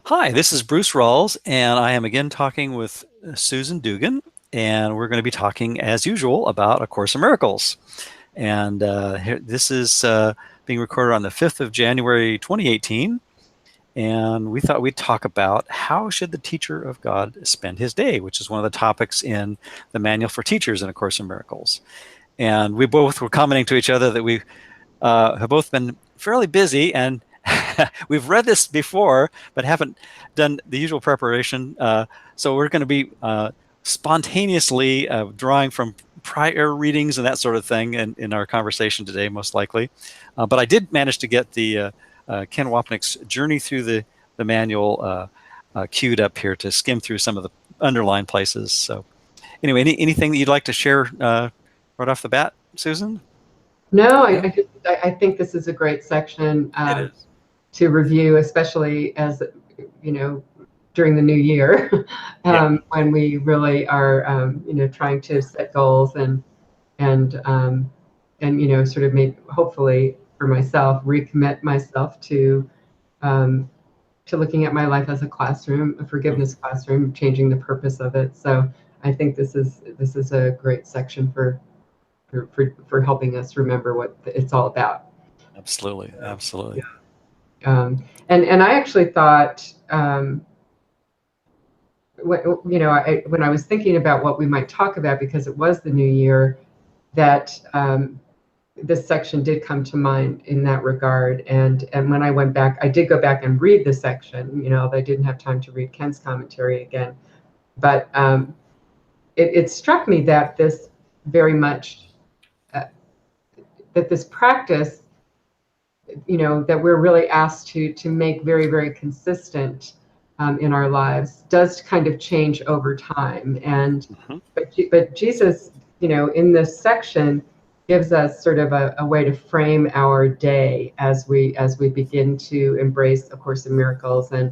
Hi, this is Bruce Rawles, and I am again talking with Susan Dugan, and we're going to be talking, as usual, about A Course in Miracles. And this is being recorded on the 5th of January, 2018, and we thought we'd talk about how should the teacher of God spend his day, which is one of the topics in the Manual for Teachers in A Course in Miracles. And we both were commenting to each other that we have both been fairly busy, and we've read this before, but haven't done the usual preparation. So we're going to be spontaneously drawing from prior readings and that sort of thing in our conversation today, most likely. But I did manage to get the Ken Wapnick's Journey Through the Manual queued up here to skim through some of the underlined places. So anyway, anything that you'd like to share right off the bat, Susan? No, Yeah. I think this is a great section It is. to review, especially as during the new year, Yeah. when we really are trying to set goals and sort of make, hopefully for myself, recommit myself to looking at my life as a classroom, a forgiveness classroom, changing the purpose of it. So I think this is a great section for helping us remember what it's all about. Absolutely. Absolutely. And I actually thought, when I was thinking about what we might talk about, because it was the new year, that this section did come to mind in that regard. And when I went back, I did go back and read the section, although I didn't have time to read Ken's commentary again. But it struck me that this very much, that this practice, that we're really asked to make very, very consistent in our lives, does kind of change over time. And but Jesus, in this section, gives us sort of a way to frame our day as we begin to embrace A Course in Miracles and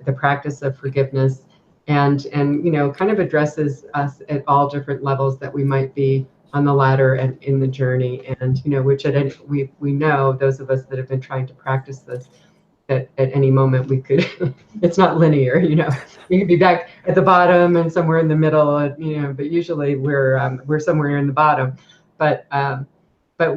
the practice of forgiveness, and kind of addresses us at all different levels that we might be on the ladder and in the journey. And which we know, those of us that have been trying to practice this, that at any moment we could it's not linear. We could be back at the bottom and somewhere in the middle, but usually we're somewhere in the bottom. But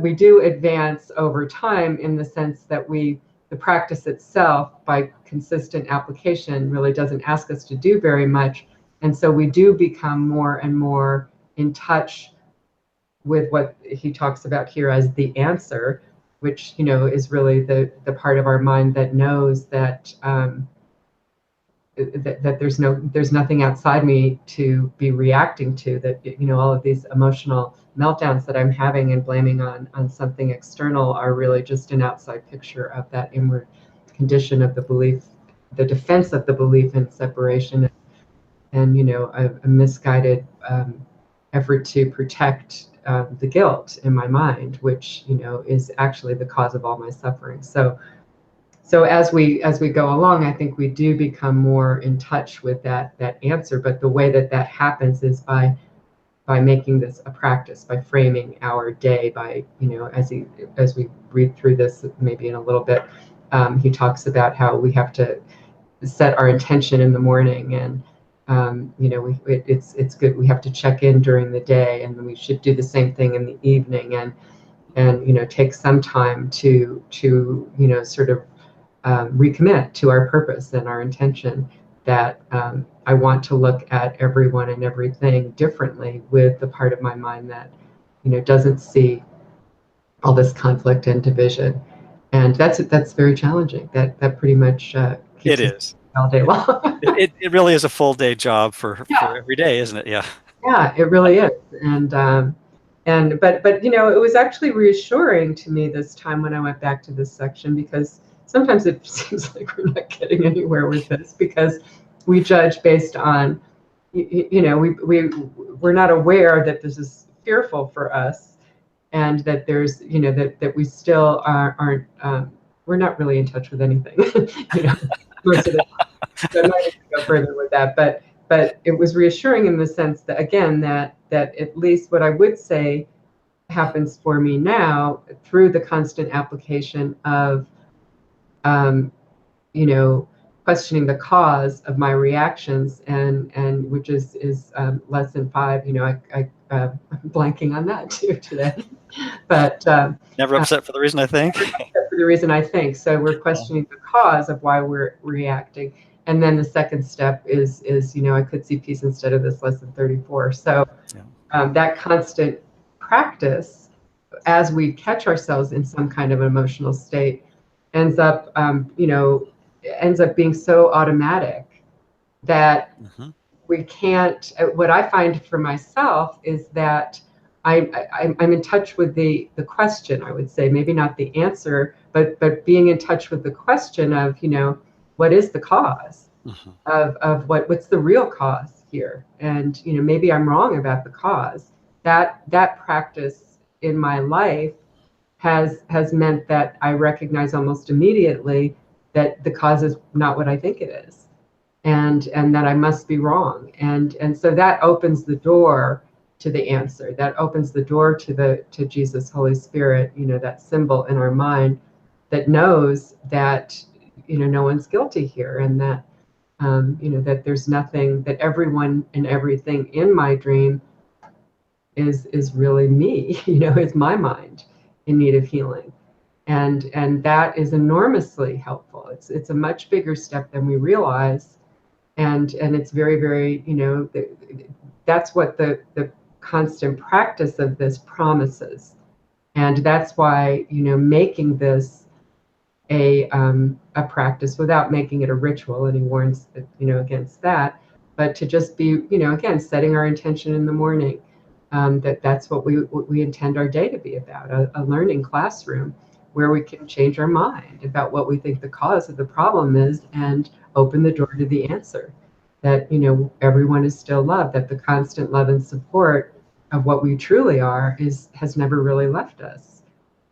we do advance over time, in the sense that the practice itself, by consistent application, really doesn't ask us to do very much. And so we do become more and more in touch with what he talks about here as the answer, which is really the part of our mind that knows that that there's nothing outside me to be reacting to, that all of these emotional meltdowns that I'm having and blaming on something external are really just an outside picture of that inward condition of the belief, the defense of the belief in separation, and a misguided effort to protect the guilt in my mind, which is actually the cause of all my suffering. So as we go along, I think we do become more in touch with that answer. But the way that happens is by making this a practice, by framing our day, by as we read through this maybe in a little bit, he talks about how we have to set our intention in the morning, and it's good. We have to check in during the day, and we should do the same thing in the evening, and take some time to sort of recommit to our purpose and our intention, that I want to look at everyone and everything differently, with the part of my mind that doesn't see all this conflict and division. And that's very challenging. That pretty much It keeps us is. all day long. It really is a full day job for Yeah, every day, isn't it? Yeah. yeah, it really is. But it was actually reassuring to me this time when I went back to this section, because sometimes it seems like we're not getting anywhere with this, because we judge based on, we're not aware that this is fearful for us, and that there's that we still aren't we're not really in touch with anything, most of the time. So I'm not going to go further with that, but it was reassuring in the sense that, again, that at least what I would say happens for me now, through the constant application of, um, you know, questioning the cause of my reactions, and which is lesson 5. I'm blanking on that too today, but Never upset for the reason I think. for the reason I think. So we're questioning the cause of why we're reacting. And then the second step is I could see peace instead of this lesson 34. So Yeah. that constant practice as we catch ourselves in some kind of emotional state ends up, ends up being so automatic that Mm-hmm. we can't. What I find for myself is that I'm in touch with the question. I would say maybe not the answer, but being in touch with the question of what is the cause Mm-hmm. of what's the real cause here, and maybe I'm wrong about the cause. That practice in my life has meant that I recognize almost immediately that the cause is not what I think it is, and that I must be wrong. And so that opens the door to the answer. That opens the door to Jesus, Holy Spirit, that symbol in our mind that knows that no one's guilty here, and that that there's nothing, that everyone and everything in my dream is really me, is my mind in need of healing. And that is enormously helpful. It's a much bigger step than we realize, and it's very, very, that's what the constant practice of this promises. And that's why making this a practice without making it a ritual, and he warns against that, but to just be again setting our intention in the morning, that's what we intend our day to be about, a learning classroom where we can change our mind about what we think the cause of the problem is and open the door to the answer, that everyone is still loved, that the constant love and support of what we truly are has never really left us,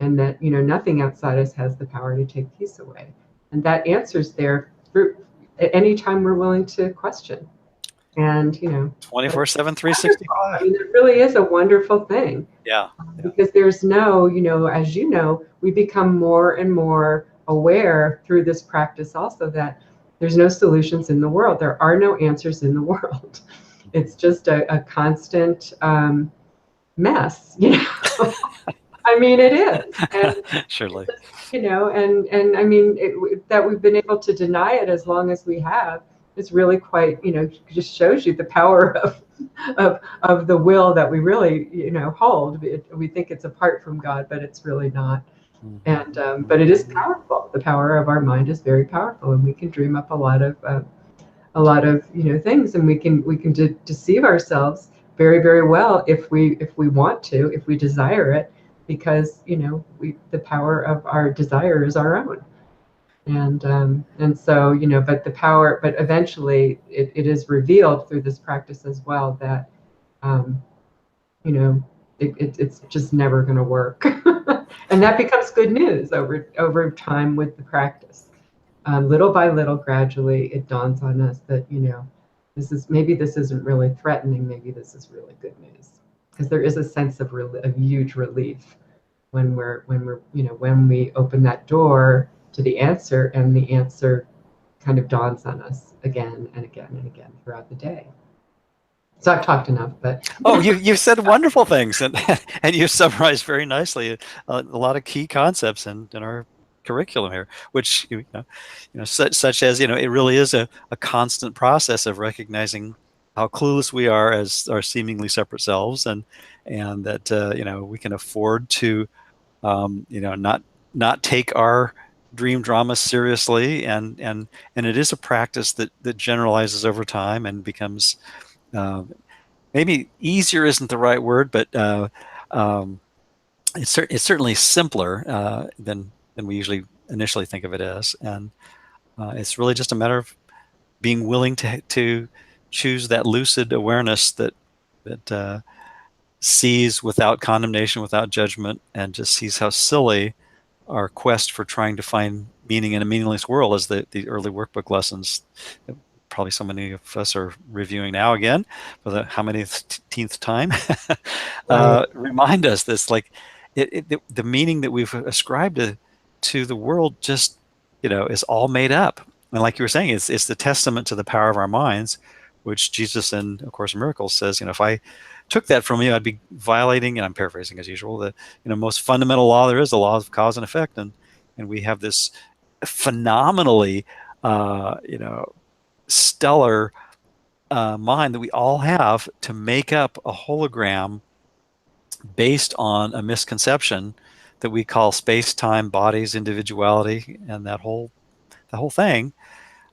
and that nothing outside us has the power to take peace away. And that answer's there for at any time we're willing to question. And 24/7, I 365. mean, it really is a wonderful thing, Yeah. Yeah. because there's no, as we become more and more aware through this practice also that there's no solutions in the world. There are no answers in the world. It's just a constant mess, I mean, it is. And Surely. and I mean, that we've been able to deny it as long as we have is really quite, just shows you the power of the will that we really, hold. We think it's apart from God, but it's really not. Mm-hmm. And but it is powerful. The power of our mind is very powerful, and we can dream up a lot of things, and we can deceive ourselves very, very well if we want to, if we desire it, because the power of our desire is our own. And so but eventually it is revealed through this practice as well that um, it's just never going to work. And that becomes good news over time with the practice. Little by little, gradually, it dawns on us that this isn't really threatening. Maybe this is really good news, because there is a sense of huge relief when we open that door to the answer, and the answer kind of dawns on us again and again and again throughout the day. So I've talked enough, but Oh, you've said wonderful things, and and you summarized very nicely a lot of key concepts in our curriculum here, which such as it really is a constant process of recognizing how clueless we are as our seemingly separate selves, and that we can afford to not take our dream drama seriously, and it is a practice that generalizes over time and becomes maybe easier isn't the right word, but it's certainly simpler than we usually initially think of it as, and it's really just a matter of being willing to choose that lucid awareness that sees without condemnation, without judgment, and just sees how silly our quest for trying to find meaning in a meaningless world, as the early workbook lessons probably so many of us are reviewing now again for the how many th time right. remind us this, like the meaning that we've ascribed to the world just is all made up, And like you were saying, it's the testament to the power of our minds, which Jesus in A Course in Miracles says, if I took that from you, I'd be violating, and I'm paraphrasing as usual, the most fundamental law there is, the law of cause and effect, and we have this phenomenally, stellar mind that we all have to make up a hologram based on a misconception that we call space, time, bodies, individuality, and the whole thing,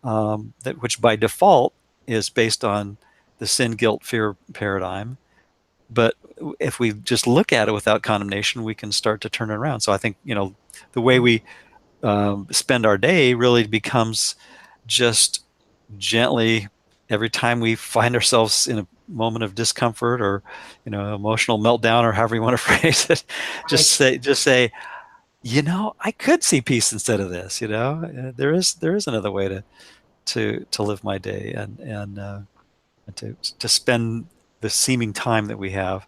that which by default is based on the sin, guilt, fear paradigm. But if we just look at it without condemnation, we can start to turn it around. So I think the way we spend our day really becomes just gently, every time we find ourselves in a moment of discomfort or emotional meltdown, or however you want to phrase it, Right. just say, I could see peace instead of this. There is another way to live my day, and to spend the seeming time that we have.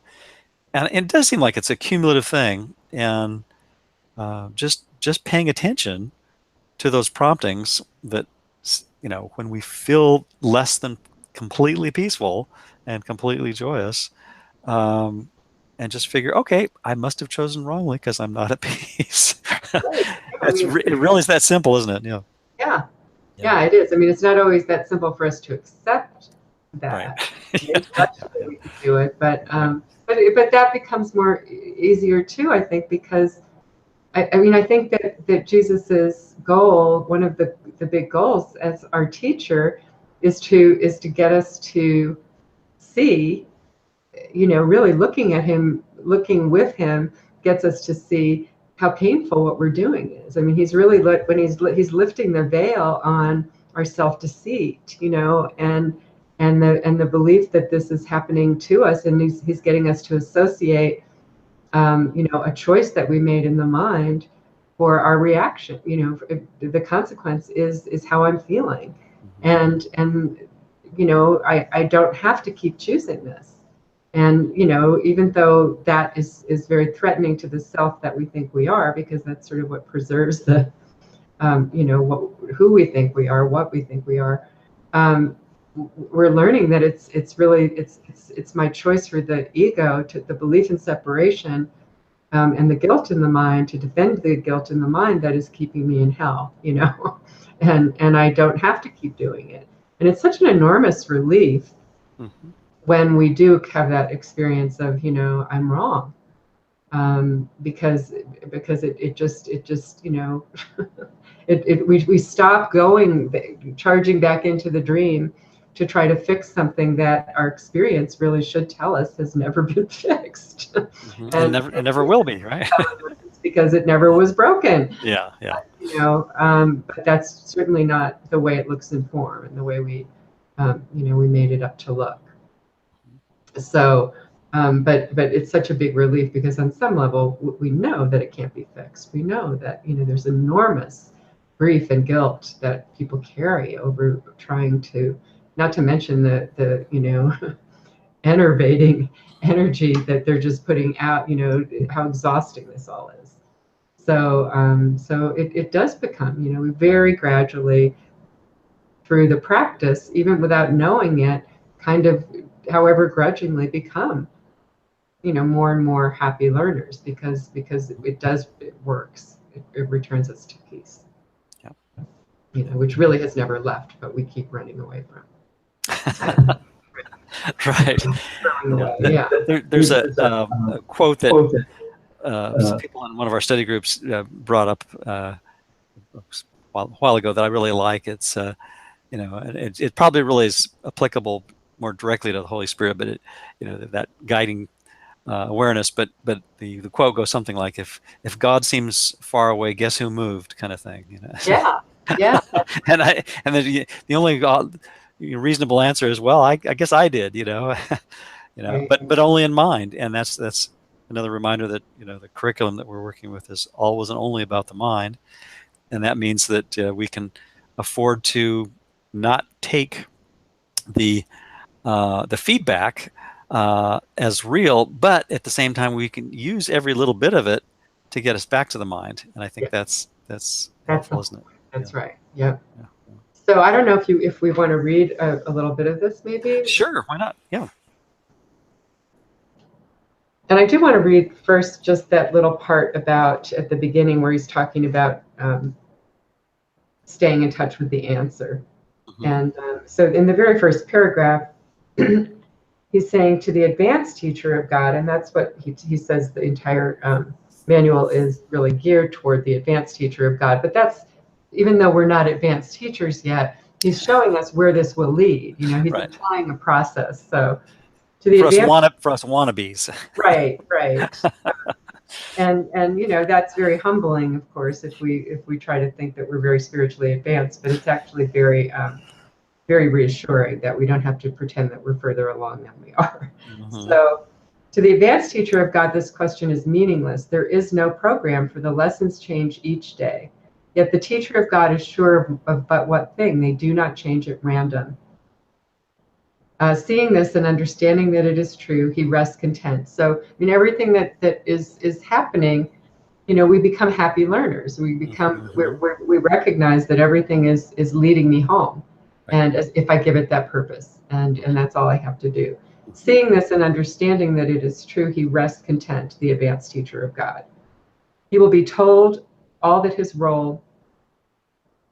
And it does seem like it's a cumulative thing, and just paying attention to those promptings that, when we feel less than completely peaceful and completely joyous, um, and just figure, okay, I must have chosen wrongly because I'm not at peace. Right. I It mean, really is that simple, isn't it? Yeah. yeah, Yeah. yeah, it is. I mean, it's not always that simple for us to accept Right. that. Yeah. Intellectually, Yeah. we can do it, but Right. but that becomes more easier too, I think, because I mean, I think that Jesus's goal, one of the big goals as our teacher, is to get us to see, really looking at him, looking with him, gets us to see how painful what we're doing is. I mean, he's really when he's lifting the veil on our self-deceit, and the belief that this is happening to us, and he's getting us to associate, a choice that we made in the mind for our reaction. The consequence is how I'm feeling, Mhm. and I don't have to keep choosing this. And even though that is very threatening to the self that we think we are, because that's sort of what preserves the who we think we are, what we think we are. Um, we're learning that it's my choice for the ego, to the belief in separation, and the guilt in the mind, to defend the guilt in the mind, that is keeping me in hell. And I don't have to keep doing it. And it's such an enormous relief Mhm. when we do have that experience of, I'm wrong, because it just we stop charging back into the dream to try to fix something that our experience really should tell us has never been fixed. Mhm. And and never will be, right? it's because it never was broken. Yeah. Yeah. But that's certainly not the way it looks in form, and the way we made it up to look. So, but it's such a big relief, because on some level we know that it can't be fixed. We know that there's enormous grief and guilt that people carry over trying to, not to mention the enervating energy that they're just putting out. How exhausting this all is. So it does become, we very gradually, through the practice, even without knowing it, kind of, however grudgingly, become more and more happy learners, because it works. It returns us to peace, Yeah. which really has never left, but we keep running away from. Right. Running Yeah. away, yeah. There's a quote that some people in one of our study groups brought up a while ago that I really like. It's it probably really is applicable more directly to the Holy Spirit, but that guiding awareness. But the quote goes something like, if God seems far away, guess who moved, kind of thing. Yeah, yeah. And the only reasonable answer is, well, I guess I did. Right. But only in mind. And that's another reminder that the curriculum that we're working with is always and only about the mind. And that means that we can afford to not take the feedback as real, but at the same time we can use every little bit of it to get us back to the mind. And I think Yeah, that's that's the helpful, point. isn't it? Yeah. That's right. Yep. Yeah. So I don't know if we want to read a little bit of this, maybe. Sure, why not? Yeah. And I do want to read first just that little part about at the beginning where he's talking about staying in touch with the answer. Mm-hmm. And so in the very first paragraph, he's saying to the advanced teacher of God, and that's what he says the entire manual is really geared toward the advanced teacher of God. But that's, even though we're not advanced teachers yet, he's showing us where this will lead. You know, he's Right. applying a process. So to the For us wannabes. right. And you know, that's very humbling, of course, if we try to think that we're very spiritually advanced, but it's actually very reassuring that we don't have to pretend that we're further along than we are. Mm-hmm. So to the advanced teacher of God, this question is meaningless. There is no program, for the lessons change each day. Yet the teacher of God is sure of but what thing. They do not change at random. Seeing this and understanding that it is true, he rests content. So, I mean, everything that is happening, you know, we become happy learners. We become, we recognize that everything is leading me home, and as if I give it that purpose, and that's all I have to do. Seeing this and understanding that it is true, he rests content, the advanced teacher of God. He will be told all that his role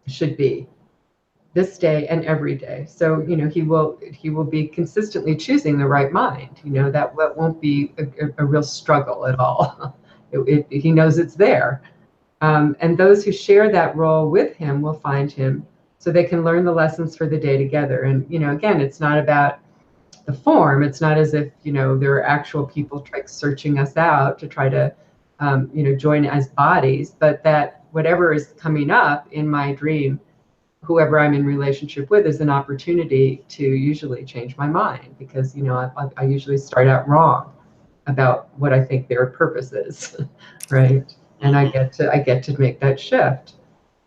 should be this day and every day. So, you know, he will be consistently choosing the right mind. You know, that won't be a real struggle at all. He knows it's there. And those who share that role with him will find him, so they can learn the lessons for the day together. And, you know, again, it's not about the form. It's not as if, you know, there are actual people searching us out to try to, you know, join as bodies, but that whatever is coming up in my dream, whoever I'm in relationship with, is an opportunity to usually change my mind, because, you know, I usually start out wrong about what I think their purpose is, right? And I get to make that shift.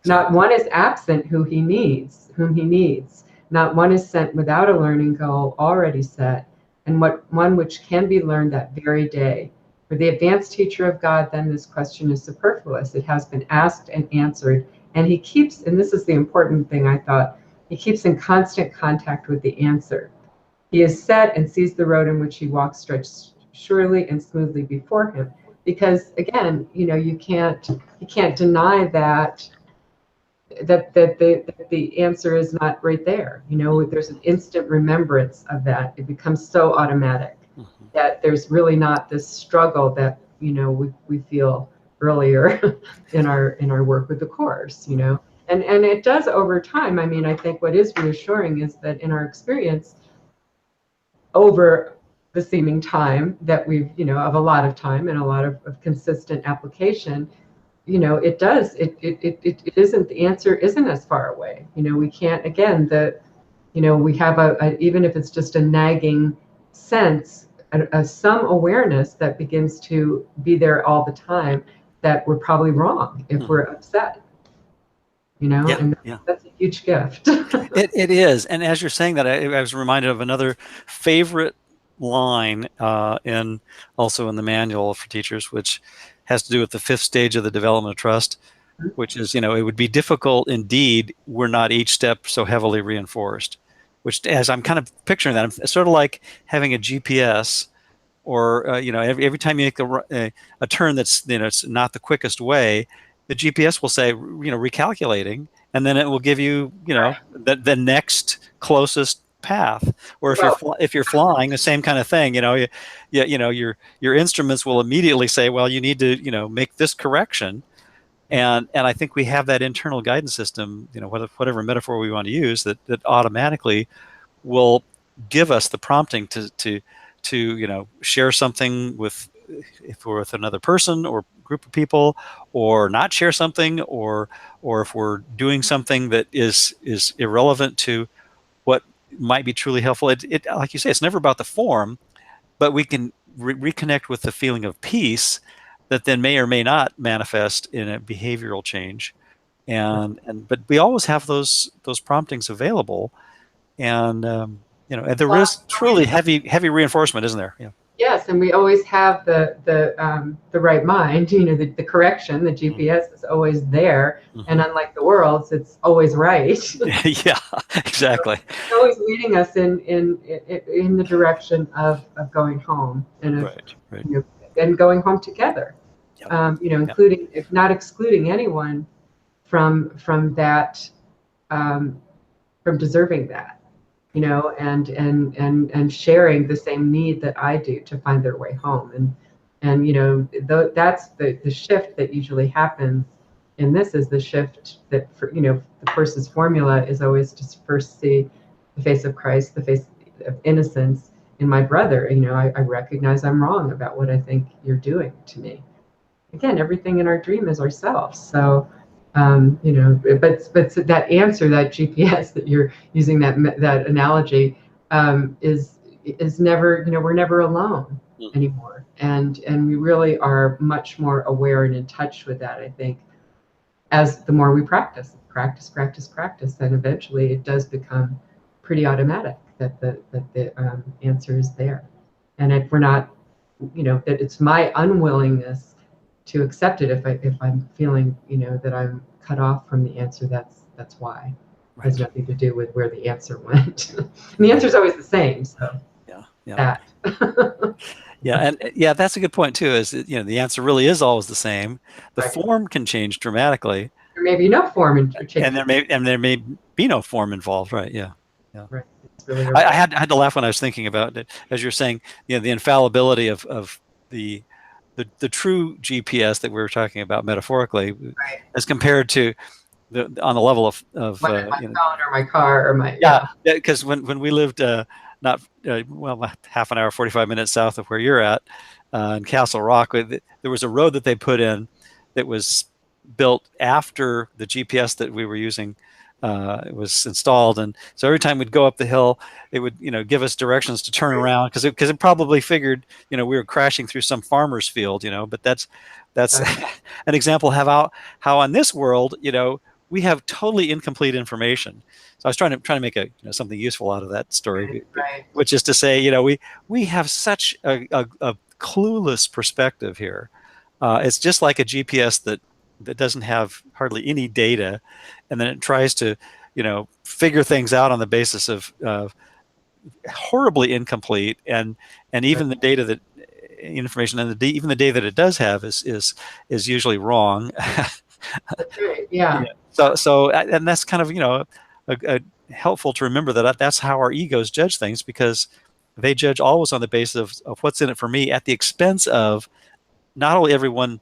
Not one is absent whom he needs. Not one is sent without a learning goal already set, and one which can be learned that very day. For the advanced teacher of God, then this question is superfluous. It has been asked and answered, and he keeps, and this is the important thing I thought, he keeps in constant contact with the answer. He is set and sees the road in which he walks stretched surely and smoothly before him. Because again, you know, you can't deny that the answer is not right there. You know, there's an instant remembrance of that. It becomes so automatic that there's really not this struggle that, you know, we feel earlier in our work with the course, you know. And it does over time. I mean, I think what is reassuring is that in our experience over the seeming time that we've, you know, of a lot of time and a lot of consistent application, you know, it isn't, the answer isn't as far away. You know, we can't, again, you know, we have even if it's just a nagging sense, some awareness that begins to be there all the time, that we're probably wrong if we're upset, you know, and that's a huge gift. It is. And as you're saying that, I was reminded of another favorite line also in the manual for teachers, which has to do with the fifth stage of the development of trust, which is, you know, it would be difficult indeed were not each step so heavily reinforced. Which, as I'm kind of picturing that, it's sort of like having a GPS, or you know, every time you make a turn that's, you know, it's not the quickest way, the GPS will say, you know, recalculating, and then it will give you, you know, the next closest path. Or if you're flying, the same kind of thing. You know, you know, your instruments will immediately say, well, you need to, you know, make this correction. And I think we have that internal guidance system, you know, whatever metaphor we want to use, that automatically will give us the prompting to you know, share something with, if we're with another person or group of people, or not share something, or if we're doing something that is irrelevant to what might be truly helpful. It like you say, it's never about the form, but we can reconnect with the feeling of peace that then may or may not manifest in a behavioral change. But we always have those promptings available, and you know, and there is truly heavy reinforcement, isn't there? Yeah. Yes, and we always have the right mind. You know, the correction, the GPS is always there, and Mm-hmm. unlike the world's, it's always right. Yeah, exactly. It's always leading us in the direction of going home and of, Right, right. you know, and going home together. Yep. You know, Yep. including, if not excluding anyone from that, from deserving that, you know, and sharing the same need that I do to find their way home. And you know, that's the shift that usually happens in this, is the shift that, for, you know, the course's formula is always to first see the face of Christ, the face of innocence in my brother. You know, I recognize I'm wrong about what I think you're doing to me. Again, everything in our dream is ourselves. So, you know, but that answer, that GPS that you're using, that analogy, is never, you know, we're never alone Mhm. anymore, and we really are much more aware and in touch with that, I think, as the more we practice, and eventually it does become pretty automatic that the answer is there. And if we're not, you know, that it's my unwillingness to accept it, if I'm feeling, you know, that I'm cut off from the answer, that's why. It has Right. nothing to do with where the answer went. And the answer Right. is always the same, so Yeah. Yeah. that. Yeah. And yeah, that's a good point too. Is that, you know, the answer really is always the same. The Right. form can change dramatically, There may be no form and and change. there may be no form involved. Right. Yeah. Yeah. Right. It's really a I had to laugh when I was thinking about it, as you're saying, you know, the infallibility of the the true GPS that we were talking about metaphorically, right. as compared to on the level of Whether my you know. phone or my car or my, Yeah, yeah. because when we lived not well, about half an hour, 45 minutes south of where you're at, in Castle Rock, there was a road that they put in that was built after the GPS that we were using was installed, and so every time we'd go up the hill, it would, you know, give us directions to turn around, because it probably figured, you know, we were crashing through some farmer's field, you know. But that's Right. an example of how on this world, you know, we have totally incomplete information. So I was trying to make a, you know, something useful out of that story, Right. which is to say, you know, we have such a clueless perspective here. It's just like a GPS that doesn't have hardly any data, and then it tries to, you know, figure things out on the basis of horribly incomplete, and Right. even the data that information, and even the data that it does have is usually wrong. That's right. Yeah. Yeah. So and that's kind of, you know, a helpful to remember that that's how our egos judge things, because they judge always on the basis of what's in it for me, at the expense of not only everyone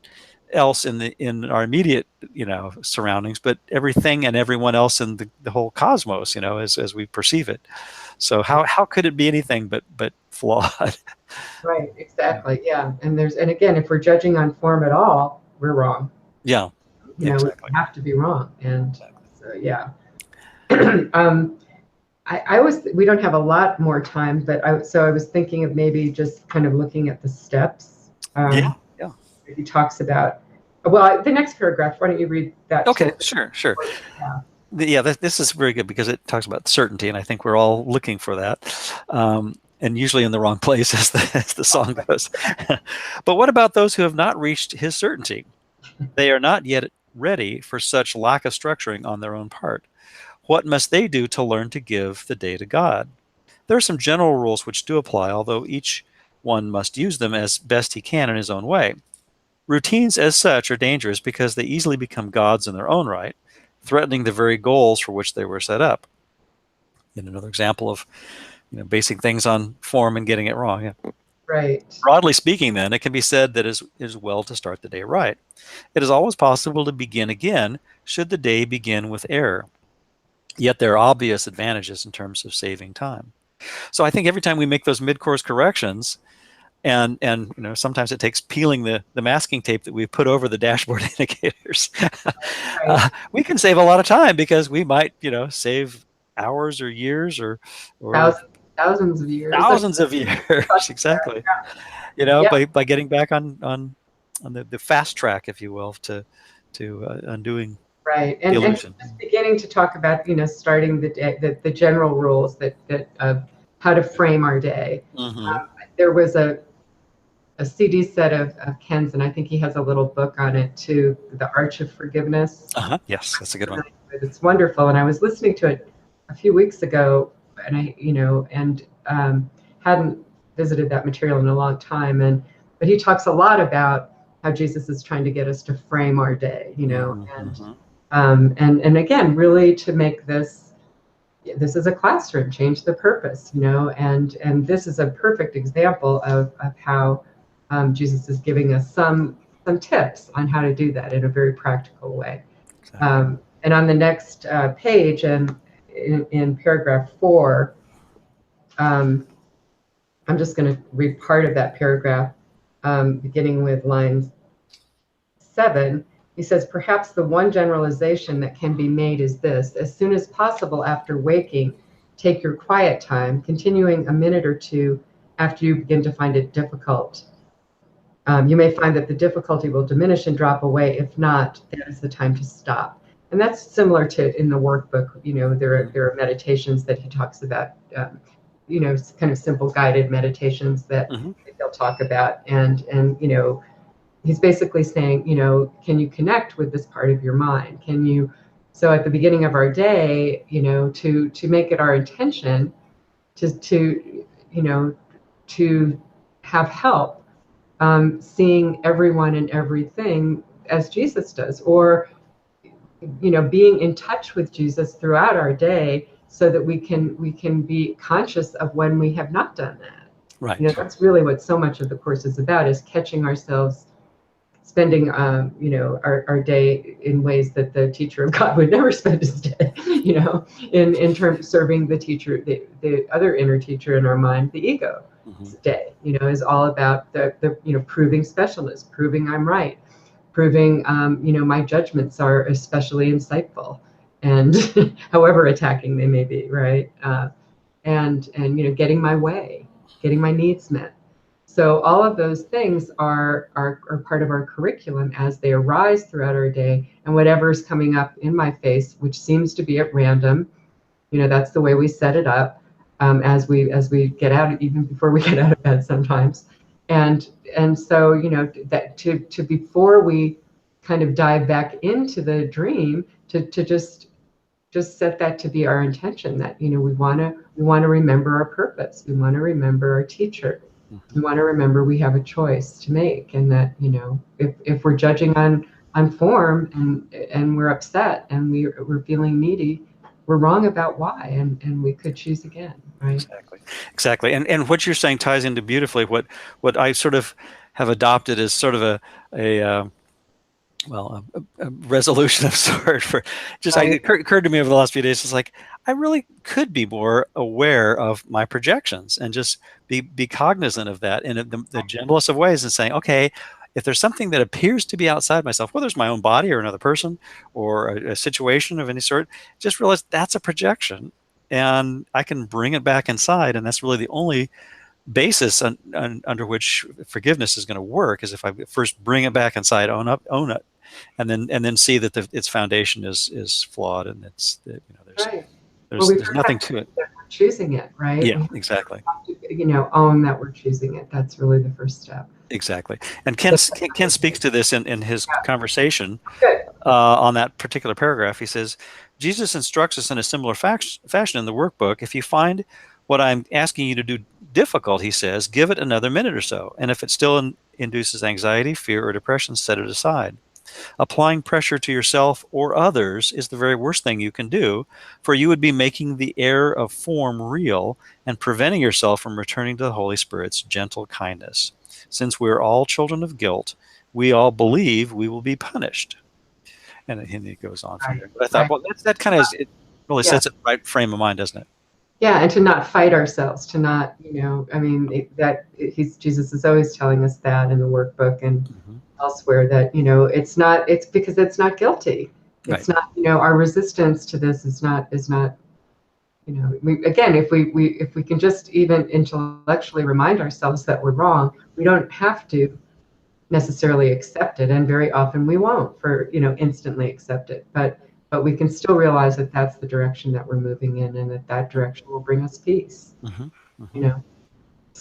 else in our immediate, you know, surroundings, but everything and everyone else in the whole cosmos, you know, as we perceive it. So how could it be anything but flawed? Right. Exactly. Yeah. And again, if we're judging on form at all, we're wrong. Yeah, You know, we exactly. have to be wrong. And so, yeah. um, we don't have a lot more time, but so I was thinking of maybe just kind of looking at the steps. Yeah, yeah. He talks about, well, the next paragraph, why don't you read that Okay, too? sure, sure. Yeah. Yeah, this is very good because it talks about certainty, and I think we're all looking for that, and usually in the wrong place, as the song goes. But what about those who have not reached his certainty? They are not yet ready for such lack of structuring on their own part. What must they do to learn to give the day to God? There are some general rules which do apply, although each one must use them as best he can in his own way. Routines as such are dangerous because they easily become gods in their own right, threatening the very goals for which they were set up. In another example of, you know, basing things on form and getting it wrong. Yeah. Right. Broadly speaking, then, it can be said that it is well to start the day right. It is always possible to begin again should the day begin with error. Yet there are obvious advantages in terms of saving time. So I think every time we make those mid-course corrections, and you know, sometimes it takes peeling the masking tape that we've put over the dashboard indicators. Right. We can save a lot of time because we might, you know, save hours or years or Thousands, thousands of years. thousands of years. Exactly. You know, Yeah. by getting back on the fast track, if you will, to undoing Right. the And illusion. just beginning to talk about, you know, starting the day, the general rules that how to frame our day. Hmm. There was a a CD set of Ken's, and I think he has a little book on it too, The Arch of Forgiveness. Yes, that's a good one. It's wonderful, and I was listening to it a few weeks ago, and hadn't visited that material in a long time, but he talks a lot about how Jesus is trying to get us to frame our day, and again, really to make this is a classroom, change the purpose, and this is a perfect example of how Jesus is giving us some tips on how to do that in a very practical way. Exactly. And on the next page, and in paragraph 4, I'm just going to read part of that paragraph, beginning with line 7. He says, perhaps the one generalization that can be made is this: as soon as possible after waking, take your quiet time, continuing a minute or two after you begin to find it difficult. You may find that the difficulty will diminish and drop away. If not, that is the time to stop. And that's similar to in the workbook. There are meditations that he talks about, kind of simple guided meditations that he'll talk about. And he's basically saying, can you connect with this part of your mind? So at the beginning of our day, to make it our intention to have help, seeing everyone and everything as Jesus does, or being in touch with Jesus throughout our day, so that we can be conscious of when we have not done that. Right. That's really what so much of the course is about, is catching ourselves spending our day in ways that the teacher of God would never spend his day, in terms of serving the teacher, the other inner teacher in our mind, the ego. Day, is all about the proving specialness, proving I'm right, proving my judgments are especially insightful, and however attacking they may be, right? And getting my way, getting my needs met. So all of those things are part of our curriculum as they arise throughout our day, and whatever's coming up in my face, which seems to be at random, that's the way we set it up. As we get out, even before we get out of bed sometimes, and so that to before we kind of dive back into the dream, to just set that to be our intention, that we want to remember our purpose, we want to remember our teacher, we want to remember we have a choice to make, and that if we're judging on form, and we're upset, and we're feeling needy, we're wrong about why, and we could choose again, right? Exactly. And what you're saying ties into beautifully what I sort of have adopted as sort of a resolution of sort for just Right. it occurred to me over the last few days. It's like I really could be more aware of my projections and just be cognizant of that in the gentlest of ways, and saying, okay, if there's something that appears to be outside myself, whether it's my own body or another person or a situation of any sort, just realize that's a projection, and I can bring it back inside. And that's really the only basis under which forgiveness is going to work, is if I first bring it back inside, own it, and then see that its foundation is flawed, and Right. there's nothing to it. That we're choosing it, right? Yeah, exactly. Own that we're choosing it. That's really the first step. Exactly. And Ken speaks to this in his conversation Good. On that particular paragraph. He says, Jesus instructs us in a similar fashion in the workbook. If you find what I'm asking you to do difficult, he says, give it another minute or so. And if it still induces anxiety, fear, or depression, set it aside. Applying pressure to yourself or others is the very worst thing you can do, for you would be making the error of form real and preventing yourself from returning to the Holy Spirit's gentle kindness. Since we're all children of guilt, we all believe we will be punished. And it goes on from there. But I thought, well, that kind of it really sets it right frame of mind, doesn't it? Yeah, and to not fight ourselves, to not, Jesus is always telling us that in the workbook and elsewhere, that it's because it's not guilty. It's not, our resistance to this is not if we can just even intellectually remind ourselves that we're wrong, we don't have to necessarily accept it, and very often we won't instantly accept it, but we can still realize that that's the direction that we're moving in, and that direction will bring us peace.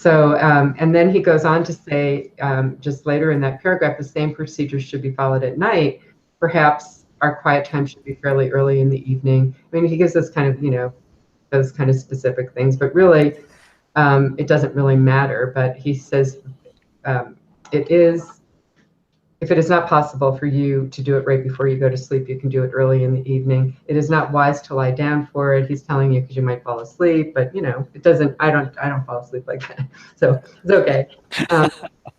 So, and then he goes on to say, just later in that paragraph, the same procedures should be followed at night. Perhaps our quiet time should be fairly early in the evening. I mean, he gives us kind of, those kind of specific things, but really, it doesn't really matter. But he says, it is, if it is not possible for you to do it right before you go to sleep, you can do it early in the evening. It is not wise to lie down for it. He's telling you because you might fall asleep, but it doesn't. I don't fall asleep like that, so it's okay.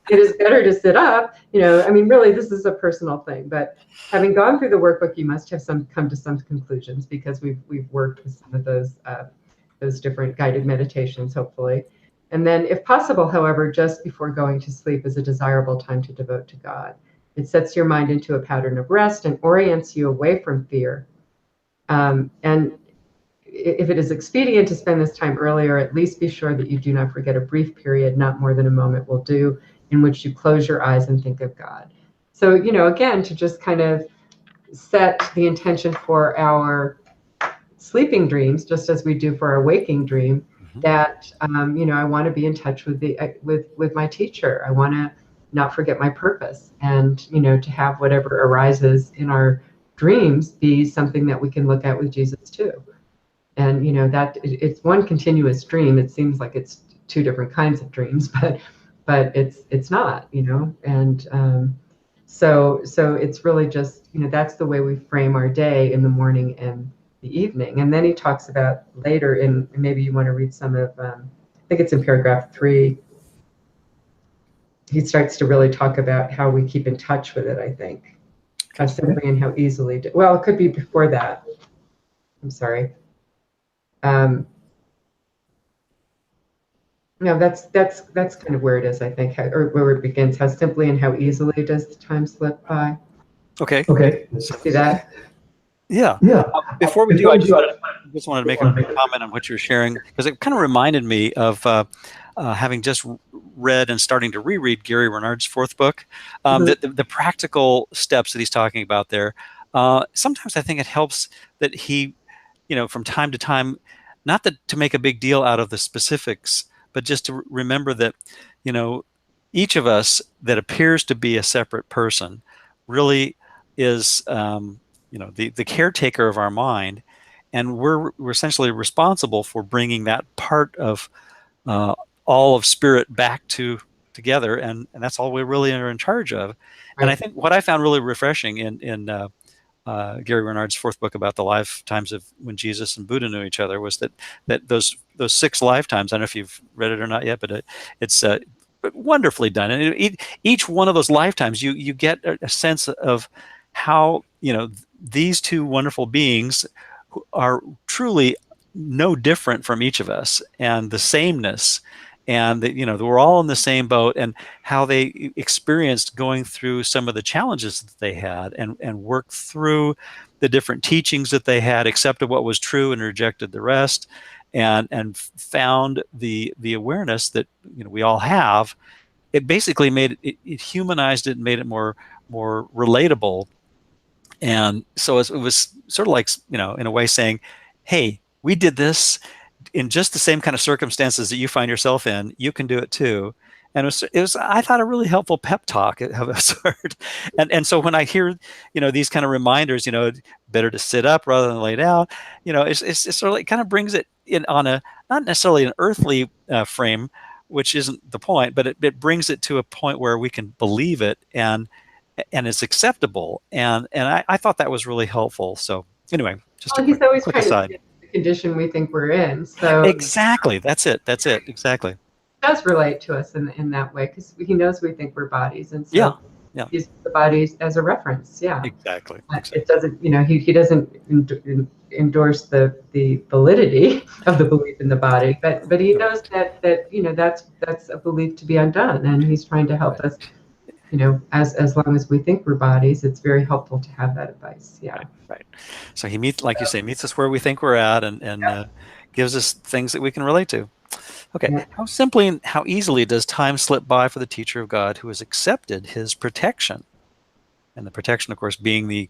It is better to sit up. I mean, really, this is a personal thing. But having gone through the workbook, you must have come to some conclusions, because we've worked with some of those different guided meditations, hopefully. And then, if possible, however, just before going to sleep is a desirable time to devote to God. It sets your mind into a pattern of rest and orients you away from fear. And if it is expedient to spend this time earlier, at least be sure that you do not forget a brief period, not more than a moment will do, in which you close your eyes and think of God. So, again, to just kind of set the intention for our sleeping dreams, just as we do for our waking dream, that I want to be in touch with with my teacher. I want to not forget my purpose, and to have whatever arises in our dreams be something that we can look at with Jesus too. And that it's one continuous dream. It seems like it's two different kinds of dreams, but it's not. And so it's really just that's the way we frame our day, in the morning and the evening. And then he talks about later maybe you want to read some of, I think it's in paragraph 3. He starts to really talk about how we keep in touch with it, I think. How simply and how easily. Well, it could be before that. I'm sorry. No, that's kind of where it is, I think, or where it begins. How simply and how easily does the time slip by? Okay. See that? Yeah. Before we do, I just wanted to make a comment on what you're sharing, because it kind of reminded me of having just read and starting to reread Gary Renard's 4th book. The practical steps that he's talking about there. Sometimes I think it helps that he, from time to time, not to make a big deal out of the specifics, but just to remember that, each of us that appears to be a separate person really is, the caretaker of our mind, and we're essentially responsible for bringing that part of all of spirit back together, and that's all we really are in charge of. Right. And I think what I found really refreshing in Gary Renard's 4th book about the lifetimes of when Jesus and Buddha knew each other was that those 6 lifetimes. I don't know if you've read it or not yet, but it's wonderfully done. And each one of those lifetimes, you get a sense of how these two wonderful beings are truly no different from each of us, and the sameness, and we're all in the same boat, and how they experienced going through some of the challenges that they had, and worked through the different teachings that they had, accepted what was true and rejected the rest, and found the awareness that we all have. It basically made it humanized it and made it more relatable. And so it was sort of like, in a way saying, hey, we did this in just the same kind of circumstances that you find yourself in. You can do it too. And it was I thought, a really helpful pep talk of a sort. And so when I hear, these kind of reminders, better to sit up rather than lay down, it's sort of, it kind of brings it in on a, not necessarily an earthly frame, which isn't the point, but it brings it to a point where we can believe it, and it's acceptable. And I thought that was really helpful. So anyway, just he's always trying to get the condition we think we're in. So exactly, that's it. Exactly. It does relate to us in that way, because he knows we think we're bodies, and so yeah. Use the bodies as a reference. Yeah, exactly. It doesn't, he doesn't endorse the validity of the belief in the body, but he knows that that's a belief to be undone, and he's trying to help us. As long as we think we're bodies, it's very helpful to have that advice. Yeah. Right. So he meets us where we think we're at, and gives us things that we can relate to. Okay. Yeah. How simply and how easily does time slip by for the teacher of God who has accepted his protection? And the protection, of course, being the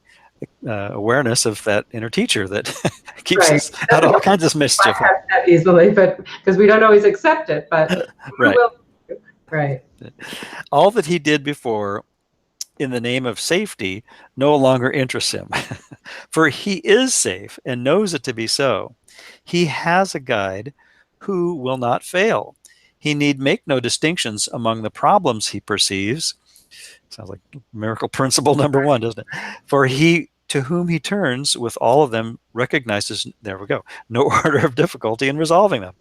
awareness of that inner teacher that keeps us out of all kinds of mischief. easily, but because we don't always accept it, but we're Right. willing to. Right. All that he did before in the name of safety no longer interests him. For he is safe and knows it to be so. He has a guide who will not fail. He need make no distinctions among the problems he perceives. Sounds like miracle principle number one, doesn't it? For he to whom he turns with all of them recognizes, there we go, no order of difficulty in resolving them.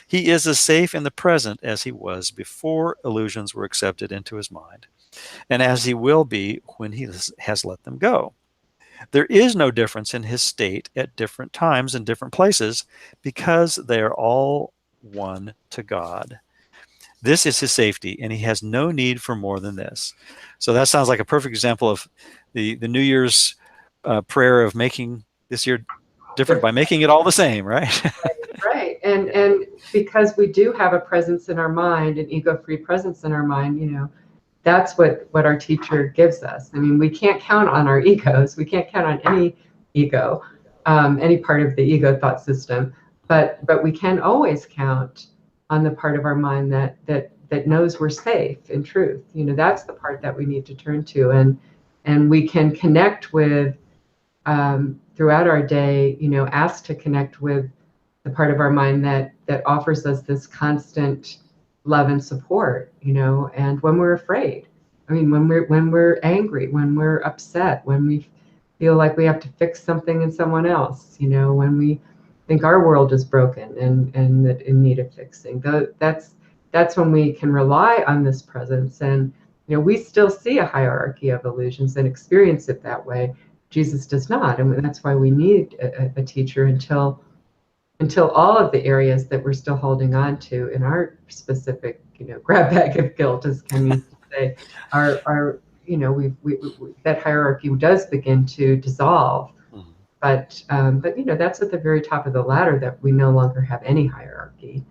He is as safe in the present as he was before illusions were accepted into his mind, and as he will be when he has let them go. There is no difference in his state at different times and different places, because they are all one to God. This is his safety, and he has no need for more than this. So that sounds like a perfect example of the New Year's prayer of making this year different by making it all the same, right? Right. And because we do have a presence in our mind, an ego-free presence in our mind, that's what our teacher gives us. I mean, we can't count on our egos. We can't count on any ego, any part of the ego thought system. But we can always count on the part of our mind that knows we're safe in truth. That's the part that we need to turn to, and we can connect with throughout our day. Ask to connect with the part of our mind that offers us this constant love and support, and when we're afraid, I mean, when we're angry, when we're upset, when we feel like we have to fix something in someone else, when we think our world is broken and that in need of fixing, that's when we can rely on this presence. And we still see a hierarchy of illusions and experience it that way. Jesus does not, and that's why we need a teacher until all of the areas that we're still holding on to in our specific, grab bag of guilt, as Ken used to say, are that hierarchy does begin to dissolve. Mhm. But that's at the very top of the ladder, that we no longer have any hierarchy.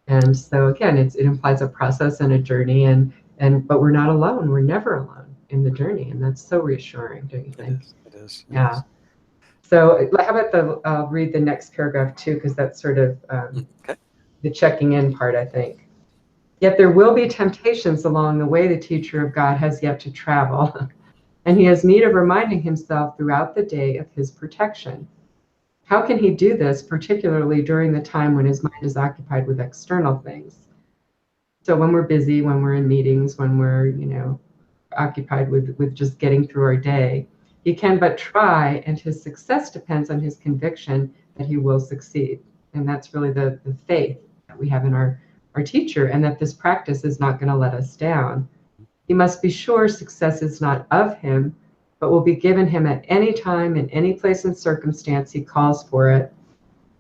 And so again, it implies a process and a journey, but we're not alone. We're never alone in the journey, and that's so reassuring, don't you think? It is. Yeah. So how about I'll read the next paragraph too, because that's sort of Okay. the checking in part, I think. Yet there will be temptations along the way the teacher of God has yet to travel, and he has need of reminding himself throughout the day of his protection. How can he do this, particularly during the time when his mind is occupied with external things? So when we're busy, when we're in meetings, when we're, occupied with just getting through our day, he can but try, and his success depends on his conviction that he will succeed. And that's really the faith that we have in our teacher, and that this practice is not going to let us down. He must be sure success is not of him, but will be given him at any time, in any place and circumstance he calls for it.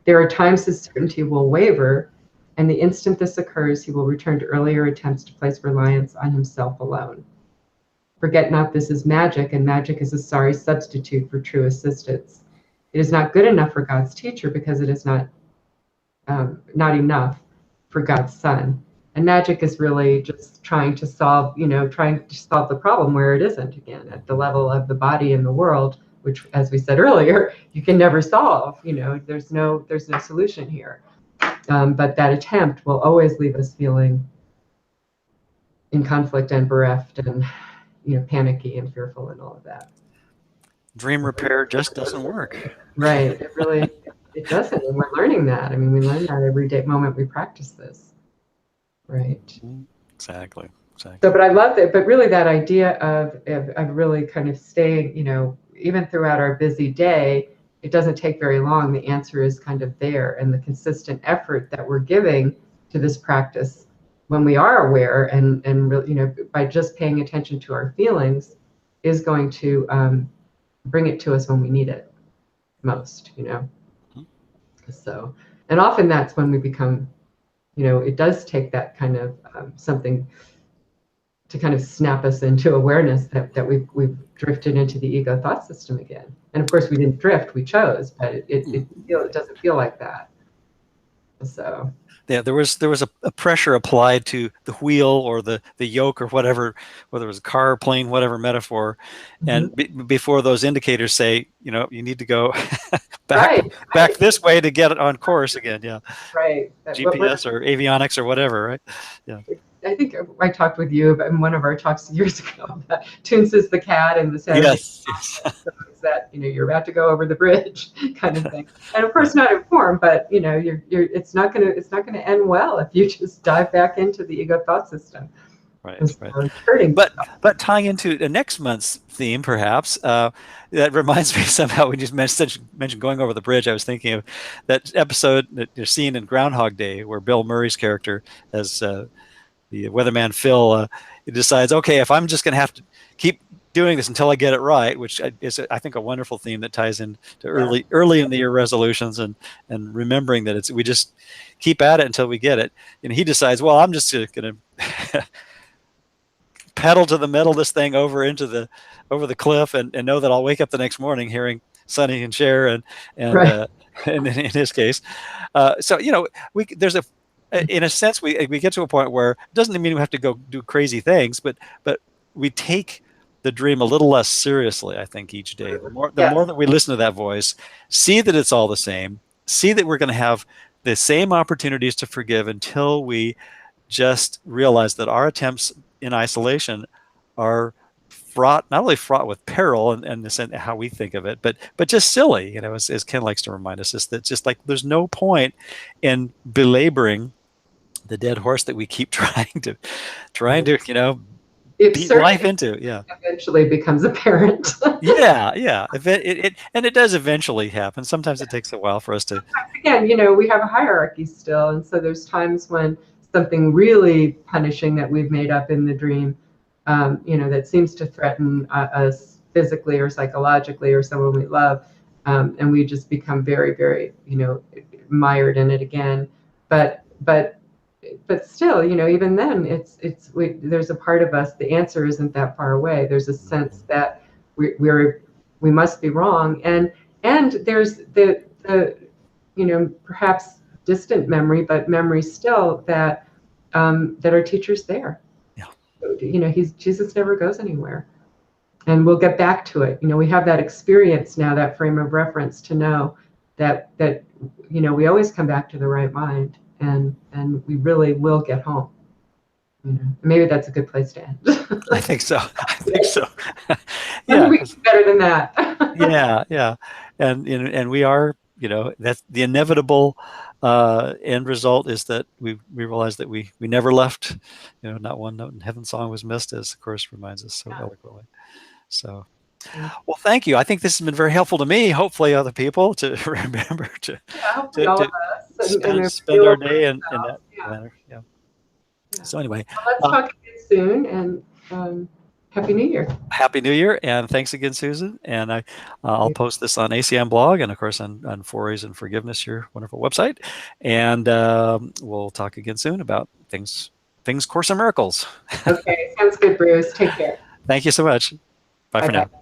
There are times his certainty will waver, and the instant this occurs, he will return to earlier attempts to place reliance on himself alone. Forget not this is magic, and magic is a sorry substitute for true assistance. It is not good enough for God's teacher, because it is not enough for God's son. And magic is really just trying to solve the problem where it isn't, again, at the level of the body and the world, which, as we said earlier, you can never solve. There's no solution here. But that attempt will always leave us feeling in conflict and bereft and panicky and fearful and all of that. Dream repair just doesn't work. Right. It doesn't. And we're learning that. I mean, we learn that every day moment we practice this. Right. Exactly. So, but I love that. But really, that idea of really kind of staying, even throughout our busy day, it doesn't take very long. The answer is kind of there, and the consistent effort that we're giving to this practice, when we are aware and really, by just paying attention to our feelings, is going to bring it to us when we need it most. So, and often that's when we become, it does take that kind of something to kind of snap us into awareness that we've drifted into the ego thought system again. And of course, we didn't drift; we chose. But it doesn't feel like that. So Yeah, there was a pressure applied to the wheel or the yoke or whatever, whether it was a car, plane, whatever metaphor, mhm. and before those indicators say, you need to go back Right, back right, this way to get on course again. Yeah, right. What GPS or avionics or whatever, right? Yeah. I think I talked with you in one of our talks years ago about Toons is the cat and the Saturday Yes. Yes. so it's that you're about to go over the bridge kind of thing, and of Yeah. course not informed, but you're it's not gonna end well if you just dive back into the ego thought system. Right. And so Right. it's hurting. But tying into the next month's theme, perhaps that reminds me somehow when you mentioned going over the bridge. I was thinking of that episode that you're seeing in Groundhog Day, where Bill Murray's character, as the weatherman Phil, he decides, okay, if I'm just going to have to keep doing this until I get it right, which is, I think, a wonderful theme that ties into Yeah, early in the year resolutions and remembering that we just keep at it until we get it. And he decides, well, I'm just going to pedal to the metal this thing over the cliff and know that I'll wake up the next morning hearing Sonny and Cher and right. and in his case, so there's a in a sense we get to a point where it doesn't mean we have to go do crazy things, but we take the dream a little less seriously. I think each day, the more Yes. that we listen to that voice, see that it's all the same, see that we're going to have the same opportunities to forgive until we just realize that our attempts in isolation are fraught, not only fraught with peril and this and how we think of it, but just silly, as Ken likes to remind us, is that just like there's no point in belaboring the dead horse that we keep trying to It beat life certainly into. Yeah. eventually becomes apparent. Yeah, yeah. And it does eventually happen. Sometimes it takes a while for us to. Again, we have a hierarchy still, and so there's times when something really punishing that we've made up in the dream, that seems to threaten us physically or psychologically or someone we love, and we just become very, very, mired in it again. But still, even then, there's a part of us. The answer isn't that far away. There's a sense that we must be wrong, and there's the perhaps distant memory, but memory still that our teacher's there. Yeah. Jesus never goes anywhere, and we'll get back to it. We have that experience now, that frame of reference to know that we always come back to the right mind, and we really will get home. Maybe that's a good place to end. I think so. I think so. I think Yeah. we can do better than that. Yeah, yeah, and we are, that's the inevitable end result is that we realize that we never left, not one note in Heaven's song was missed, as the chorus reminds us so eloquently. So, well, thank you. I think this has been very helpful to me. Hopefully, other people to remember to Yeah, hopefully to, all to of us spend our day in that yeah. manner. Yeah. Yeah. So anyway, Well, let's talk again soon, and Happy New Year. Happy New Year, and thanks again, Susan. And I'll post this on ACM blog and, of course, on Forays and Forgiveness, your wonderful website. And we'll talk again soon about things Course in Miracles. Okay, sounds good, Bruce. Take care. Thank you so much. Bye for Bye-bye. now.